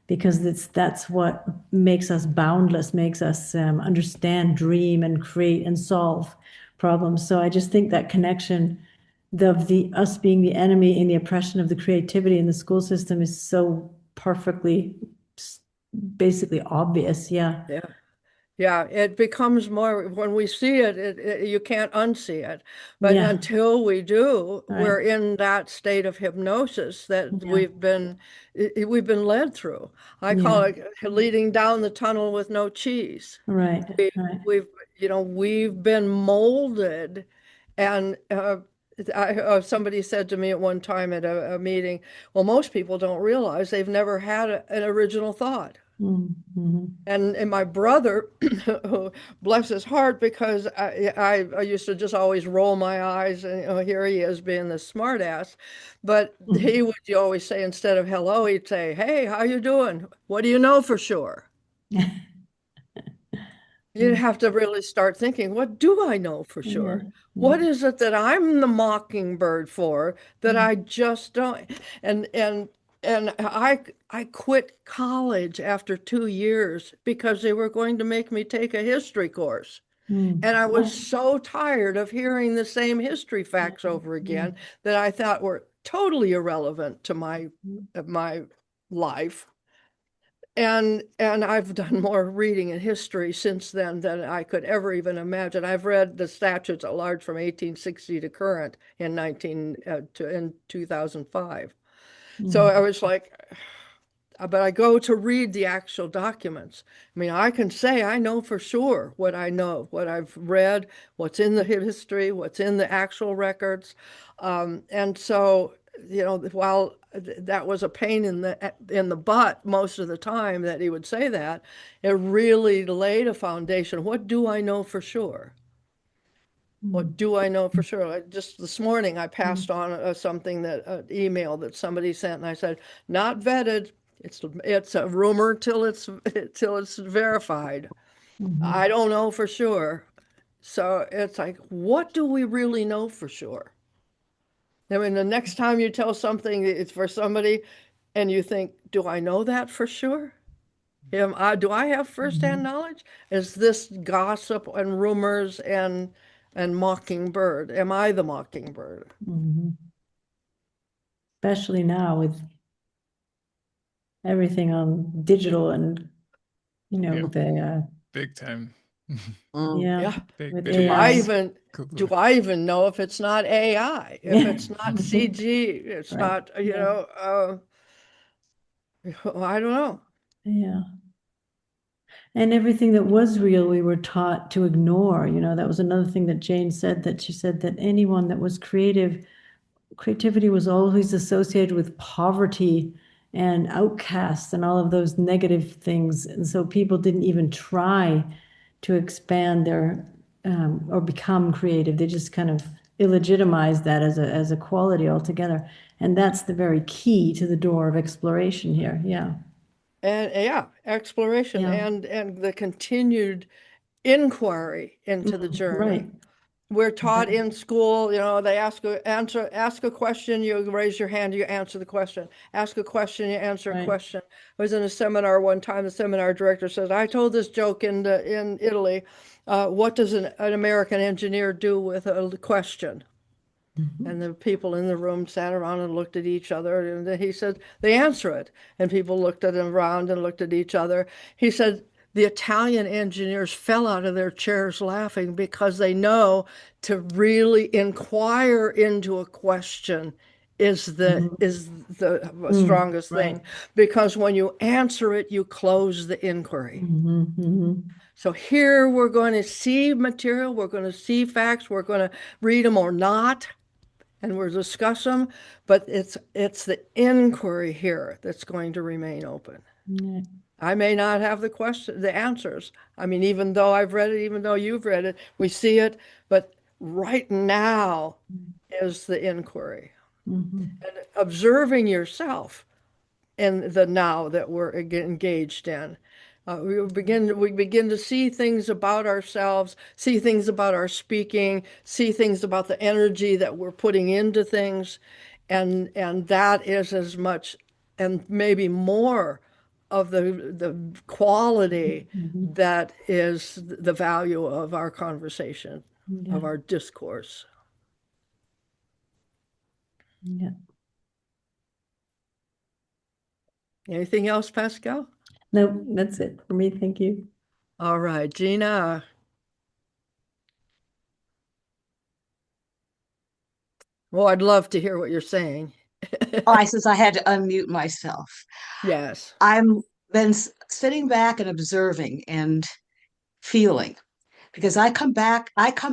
because that's what makes us boundless, makes us understand, dream, and create and solve problems. So I just think that connection of the us being the enemy in the oppression of the creativity in the school system is so perfectly, basically obvious. Yeah. Yeah. Yeah, it becomes more when we see it, you can't unsee it. But Yeah. until we do, Right. we're in that state of hypnosis that Yeah. we've been led through. I call it leading down the tunnel with no cheese. Right. Right. We've been molded, and somebody said to me at one time at a meeting, well, most people don't realize they've never had an original thought. Mm-hmm. And my brother, bless his heart, because I used to just always roll my eyes and here he is being the smart ass. But he would always say, instead of hello, he'd say, hey, how you doing? What do you know for sure? You Yeah. have to really start thinking, what do I know for Yeah. sure? Yeah. What is it that I'm the mockingbird for that I just don't? And and and I quit college after 2 years because they were going to make me take a history course. Mm. And I was so tired of hearing the same history facts over Yeah. again that I thought were totally irrelevant to my life. And I've done more reading in history since then than I could ever even imagine. I've read the statutes at large from 1860 to current in 2005. So Mm. I was like, but I go to read the actual documents. I mean, I can say I know for sure what I know, what I've read, what's in the history, what's in the actual records. And so, while that was a pain in the butt most of the time that he would say that, it really laid a foundation. What do I know for sure? Mm. What do I know for sure? Just this morning, I Mm. passed on something email that somebody sent, and I said, not vetted. It's a rumor till it's verified. I Mhm. don't know for sure. So it's like, what do we really know for sure? I mean, the next time you tell something, it's for somebody, and you think, do I know that for sure? Do I have firsthand Mhm. knowledge? Is this gossip and rumors and mockingbird? Am I the mockingbird? Mhm. Especially now with everything on digital and Yeah, with the big time. yeah, Yeah. Big, with big Do I AI. news. even Cool. do I even know if it's not AI? If Yeah. it's not CG, it's Right. not, Yeah. I don't know. Yeah. And everything that was real, we were taught to ignore. That was another thing that Jane said, that she said that anyone that was creativity was always associated with poverty and outcasts and all of those negative things. And so people didn't even try to expand their or become creative. They just kind of illegitimize that as a quality altogether. And that's the very key to the door of exploration here. Yeah. And yeah, exploration Yeah. and the continued inquiry into the Right. journey. We're taught Right. in school, they ask a question, you raise your hand, you answer the question. Ask a question, you answer a Right. question. I was in a seminar one time, the seminar director said, I told this joke in Italy. What does an American engineer do with a question? Mhm. And the people in the room sat around and looked at each other. And then he said, they answer it. And people looked at him around and looked at each other. He said, the Italian engineers fell out of their chairs laughing because they know to really inquire into a question is the strongest Right. thing. Because when you answer it, you close the inquiry. Mhm. So here we're going to see material, we're going to see facts, we're going to read them or not, and we'll discuss them, but it's the inquiry here that's going to remain open. Yeah. I may not have the answers. I mean, even though I've read it, even though you've read it, we see it, but right now is the inquiry. Mhm. And observing yourself in the now that we're engaged in. We begin to see things about ourselves, see things about our speaking, see things about the energy that we're putting into things, and that is as much and maybe more of the quality Mhm. that is the value of our conversation, Yeah. of our discourse. Yeah. Anything else, Pascal? No, that's it for me. Thank you. All right, Gina. Well, I'd love to hear what you're saying. Oh, I since I had to unmute myself. Yes. I'm been sitting back and observing and feeling because I come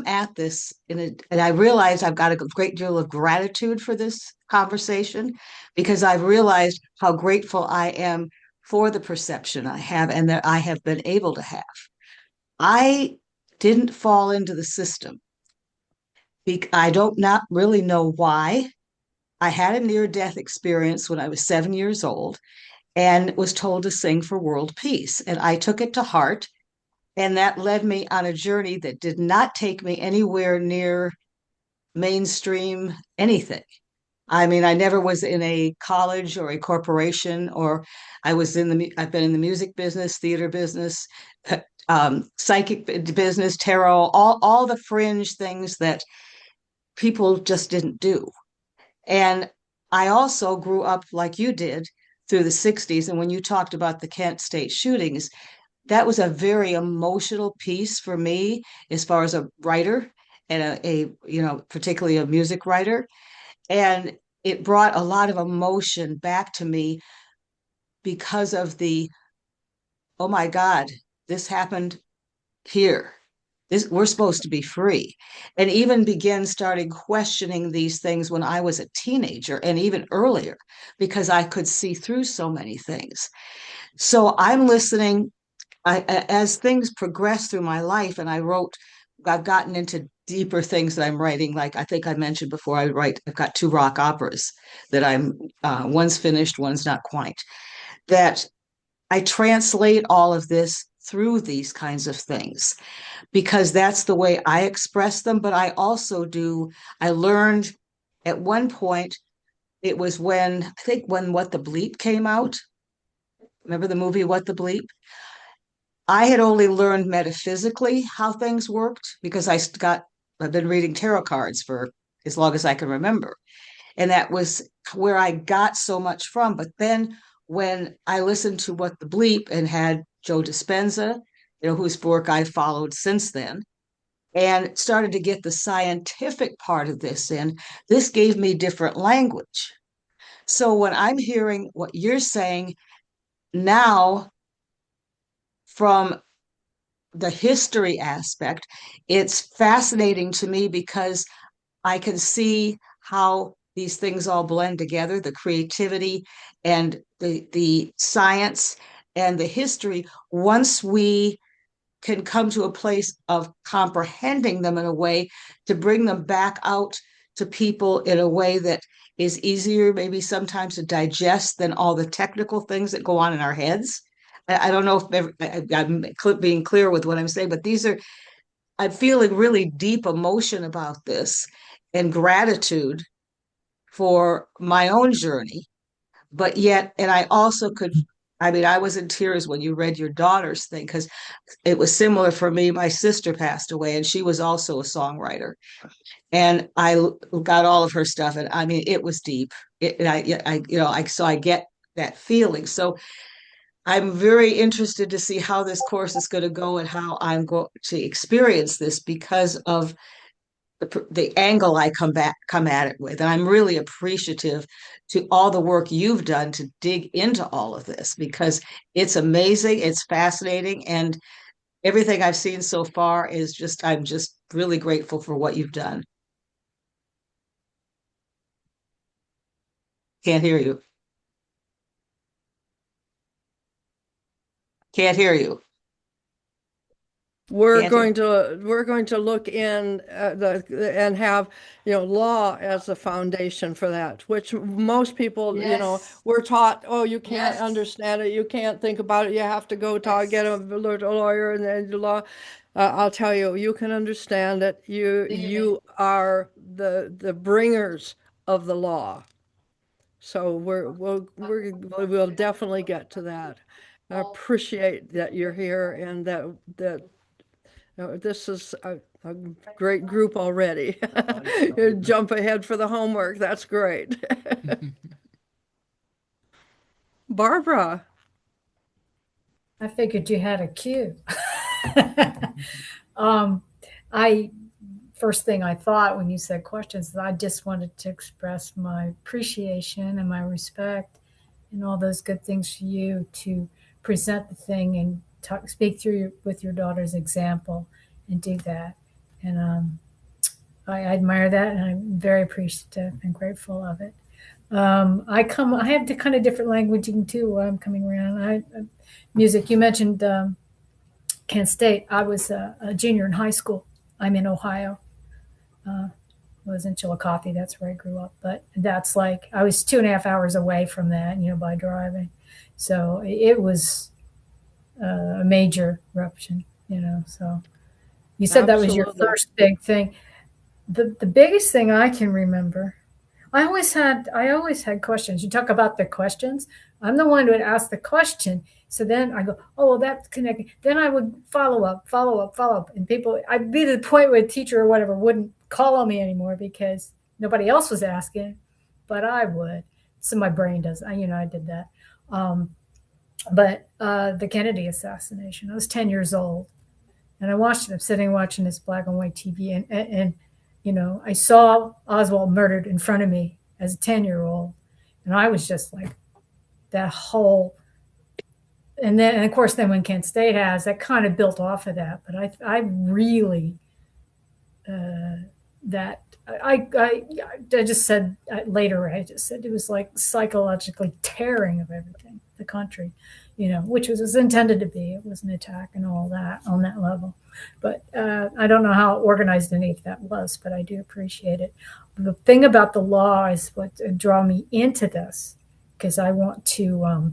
at this and I realize I've got a great deal of gratitude for this conversation because I've realized how grateful I am for the perception I have and that I have been able to have. I didn't fall into the system. I don't not really know why. I had a near-death experience when I was 7 years old and was told to sing for world peace. And I took it to heart. And that led me on a journey that did not take me anywhere near mainstream anything. I mean, I never was in a college or a corporation, or I've been in the music business, theater business, psychic business, tarot, all the fringe things that people just didn't do. And I also grew up like you did through the 60s. And when you talked about the Kent State shootings, that was a very emotional piece for me as far as a writer and particularly a music writer. And it brought a lot of emotion back to me because of oh my God, this happened here. We're supposed to be free. And even started questioning these things when I was a teenager and even earlier, because I could see through so many things. So I'm listening as things progress through my life, and I've gotten into deeper things that I'm writing. Like I think I mentioned before, I've got two rock operas that one's finished, one's not quite, that I translate all of this through these kinds of things because that's the way I express them. But I learned at one point, it was when What the Bleep came out. Remember the movie What the Bleep? I had only learned metaphysically how things worked because I've been reading tarot cards for as long as I can remember. And that was where I got so much from. But then when I listened to What the Bleep and had Joe Dispenza, whose work I followed since then, and started to get the scientific part of this in, this gave me different language. So when I'm hearing what you're saying now from the history aspect, it's fascinating to me because I can see how these things all blend together, the creativity and the science and the history, once we can come to a place of comprehending them in a way to bring them back out to people in a way that is easier, maybe sometimes to digest than all the technical things that go on in our heads. I don't know if I'm being clear with what I'm saying, but I'm feeling really deep emotion about this and gratitude for my own journey. But yet, and I also I was in tears when you read your daughter's thing because it was similar for me. My sister passed away and she was also a songwriter. And I got all of her stuff. And I mean, it was deep. So I get that feeling. So I'm very interested to see how this course is going to go and how I'm going to experience this because of the angle I come at it with. And I'm really appreciative to all the work you've done to dig into all of this because it's amazing, it's fascinating, and everything I've seen so far I'm just really grateful for what you've done. Can't hear you. Can't hear you. We're Can't hear. going to look in and have law as the foundation for that, which most people Yes. we're taught, oh, you can't Yes. understand it, you can't think about it, you have to go talk, get a lawyer and then the law. I'll tell you, you can understand it. You are the bringers of the law. So we'll definitely get to that. I appreciate that you're here and that this is a great group already. You jump ahead for the homework. That's great. Barbara, I figured you had a cue. I first thing I thought when you said questions is I just wanted to express my appreciation and my respect and all those good things for you to present the thing and speak through with your daughter's example and do that. And I admire that and I'm very appreciative and grateful of it. I have the kind of different languaging too. While I'm coming around. Music. You mentioned Kent State. I was a junior in high school. I'm in Ohio. I was in Chillicothe. That's where I grew up. But that's like I was 2.5 hours away from that, by driving. So it was a major eruption. So you said that was your Absolutely. first big thing. The biggest thing I can remember, I always had questions. You talk about the questions. I'm the one who would ask the question. So then I go, oh, well, that's connected. Then I would follow up, follow up, follow up. And people, I'd be to the point where a teacher or whatever wouldn't call on me anymore because nobody else was asking, but I would. So my brain does. I did that. But the Kennedy assassination, I was 10 years old. And I watched it. I'm sitting watching this black and white TV, and I saw Oswald murdered in front of me as a 10-year-old, and I was just like that whole. And of course, then when Kent State has that kind of built off of that, but I really that I just said later. I just said it was like psychologically tearing of everything, the country, which was intended to be. It was an attack and all that on that level. But I don't know how organized any of that was, but I do appreciate it. The thing about the law is what draw me into this, because I want to,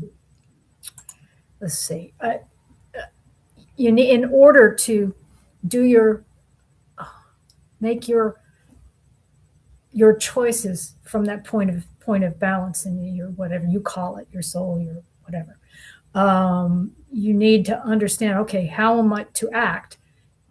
let's see, you need, in order to do make your choices from that point of balance in your whatever you call it, your soul, your whatever. You need to understand, okay, how am I to act?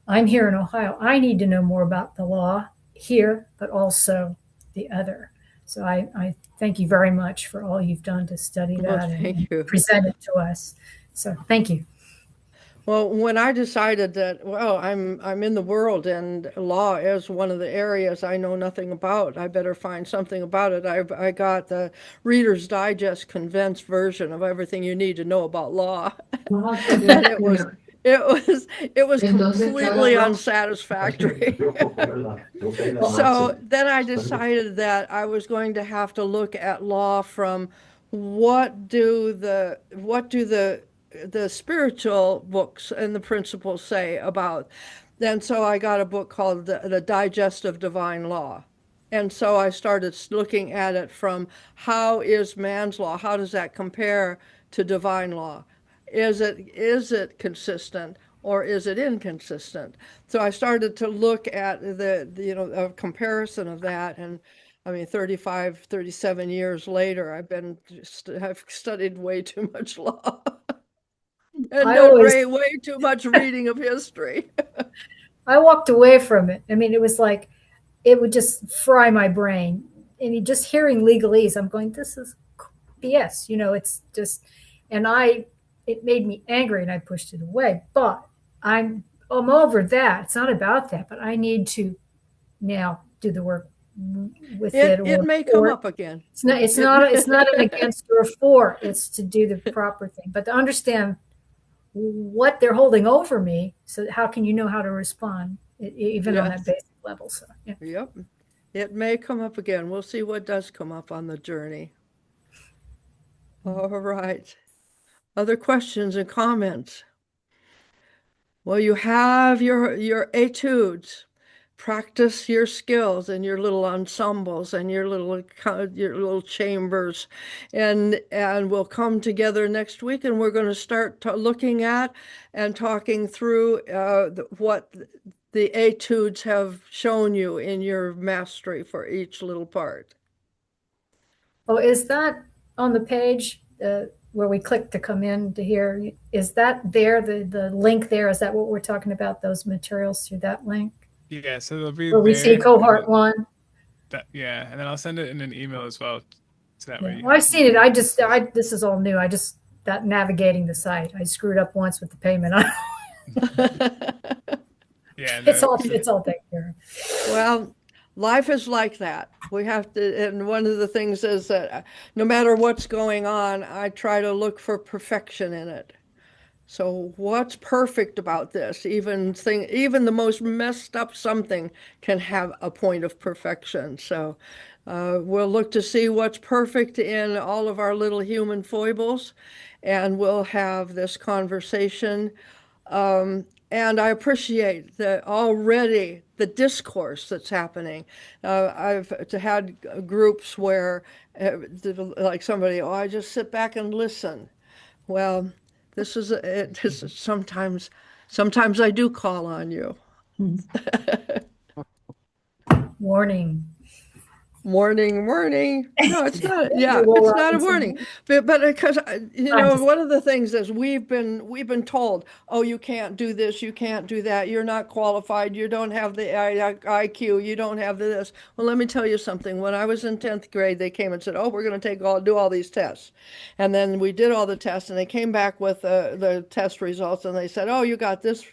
I'm here in Ohio. I need to know more about the law here, but also the other. So I thank you very much for all you've done to study Well, that thank and you. present it to us. So thank you. Well, when I decided that, well, I'm in the world and law is one of the areas I know nothing about, I better find something about it. I got the Reader's Digest condensed version of everything you need to know about law, and it was it was completely unsatisfactory. So then I decided that I was going to have to look at law from what do the spiritual books and the principles say about. And so I got a book called the Digest of Divine Law. And so I started looking at it from how is man's law? How does that compare to divine law? Is it consistent or is it inconsistent? So I started to look at a comparison of that, and I mean 35, 37 years later, I've studied way too much law and I done always way too much reading of history. I walked away from it. I mean, it was like it would just fry my brain. And just hearing legalese, I'm going, this is BS. It's just, and it made me angry and I pushed it away. But I'm over that. It's not about that, but I need to now do the work with It it it or may come for it. up again. It's not, it's It not, it's not an against or for, it's to do the proper thing, but to understand what they're holding over me. So how can you know how to respond, even on that yes. basic level? So, yeah. Yep. It may come up again. We'll see what does come up on the journey. All right. Other questions and comments? Well, you have your etudes. Practice your skills and your little ensembles and your little chambers, and we'll come together next week, and we're going to start looking at and talking through what the etudes have shown you in your mastery for each little part. Oh, is that on the page where we click to come in to hear? Is that there, the link there? Is that what we're talking about, those materials through that link? Yeah, so they'll be Where we see there, and cohort then one? and then I'll send it in an email as well, so that way Yeah. Well, I've you seen it. can access. This is all new. That navigating the site, I screwed up once with the payment. Yeah, It's no, all, so it's all taken care of. Well, life is like that. We have to, and one of the things is that no matter what's going on, I try to look for perfection in it. So what's perfect about this? Even the most messed up something can have a point of perfection. So We'll look to see what's perfect in all of our little human foibles, and we'll have this conversation. And I appreciate already the discourse that's happening. I've had groups where, like somebody, oh, I just sit back and listen. Well, this is it. This is sometimes I do call on you. Warning. Warning, warning. No, it's not. Yeah, Will it's not a Robinson. warning. But because you I'm know, just- one of the things is we've been told, oh, you can't do this, you can't do that, you're not qualified, you don't have the IQ, you don't have this. Well, let me tell you something. When I was in 10th grade, they came and said, oh, we're going to do all these tests, and then we did all the tests, and they came back with the test results, and they said, oh, you got this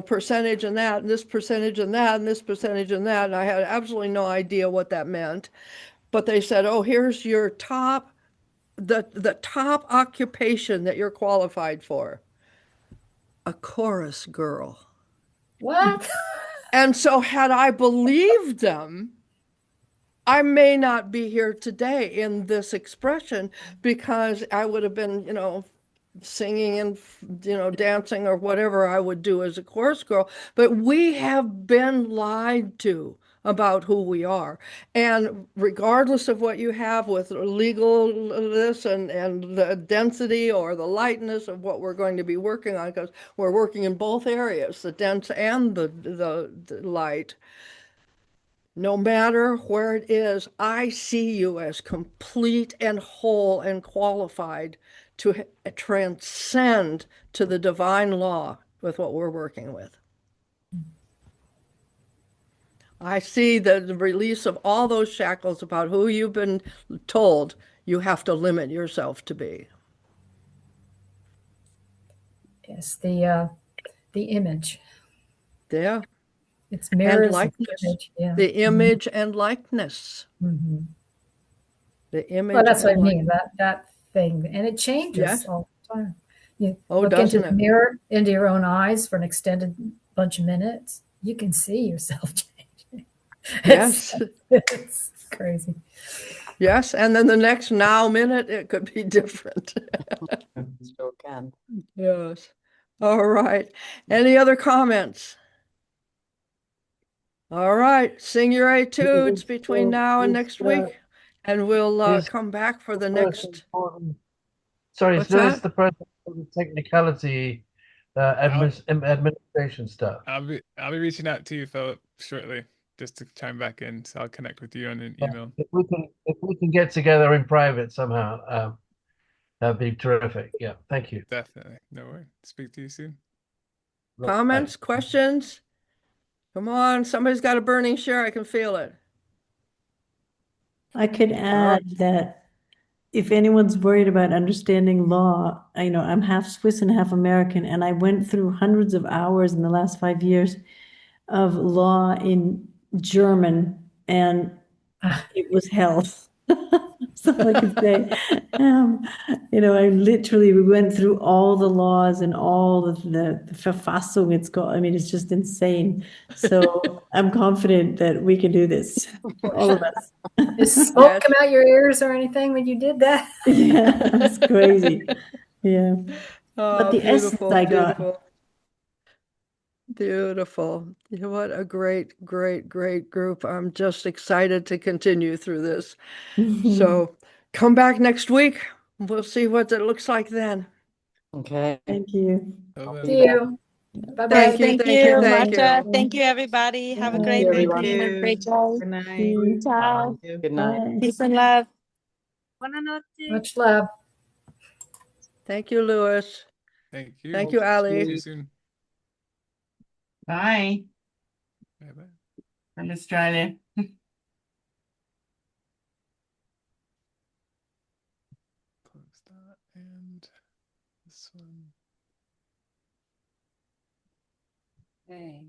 percentage and that, and this percentage and that, and this percentage and that. And I had absolutely no idea what that meant. But they said, oh, here's your the top occupation that you're qualified for. A chorus girl. What? And so had I believed them, I may not be here today in this expression because I would have been, singing and dancing or whatever I would do as a chorus girl. But we have been lied to about who we are, and regardless of what you have with legal this and the density or the lightness of what we're going to be working on, because we're working in both areas, the dense and the light. No matter where it is, I see you as complete and whole and qualified to transcend to the divine law with what we're working with. I see the release of all those shackles about who you've been told you have to limit yourself to be. Yes, the image. Yeah. It's And mirrors of likeness. image. Yeah. The image and likeness. Mm-hmm. The image Well, that's what and I mean. likeness. That thing, and it changes Yes. all the time. You Oh, look into doesn't the it? mirror, into your own eyes for an extended bunch of minutes. You can see yourself changing. Yes. It's crazy. Yes. And then the next now minute, it could be different. Sure can. Yes. All right. Any other comments? All right. Sing your etudes between now and next week, and we'll is come back for the person next. important? Sorry, is What's Lewis that? the person for the technicality, administration stuff? I'll be reaching out to you, Philip, shortly, just to chime back in. So I'll connect with you on an Yeah. email. If we can get together in private somehow, that'd be terrific. Yeah, thank you. Definitely. No worry. Speak to you soon. Comments, questions? Come on. Somebody's got a burning share. I can feel it. I could add that if anyone's worried about understanding law, I'm half Swiss and half American, and I went through hundreds of hours in the last 5 years of law in German, and it was hell. So I could say, I literally we went through all the laws and all the Verfassung it's called. I mean, it's just insane. So I'm confident that we can do this, all of us. Did smoke come out your ears or anything when you did that? Yeah, it's crazy. Yeah. But the essence I got. Beautiful. What a great, great, great group. I'm just excited to continue through this. So come back next week. We'll see what it looks like then. Okay. Thank you. See you. Bye-bye. Thank you, Thank thank you, you, thank you. Marta. Thank you, everybody. Have a great Thank weekend, you. a great day. Good night. Ciao. Good night. Peace and love. Much love. Thank you, Lewis. Thank you. Thank you, Ali. See you soon. Bye Bye-bye. from Australia. Close that and this one. Okay.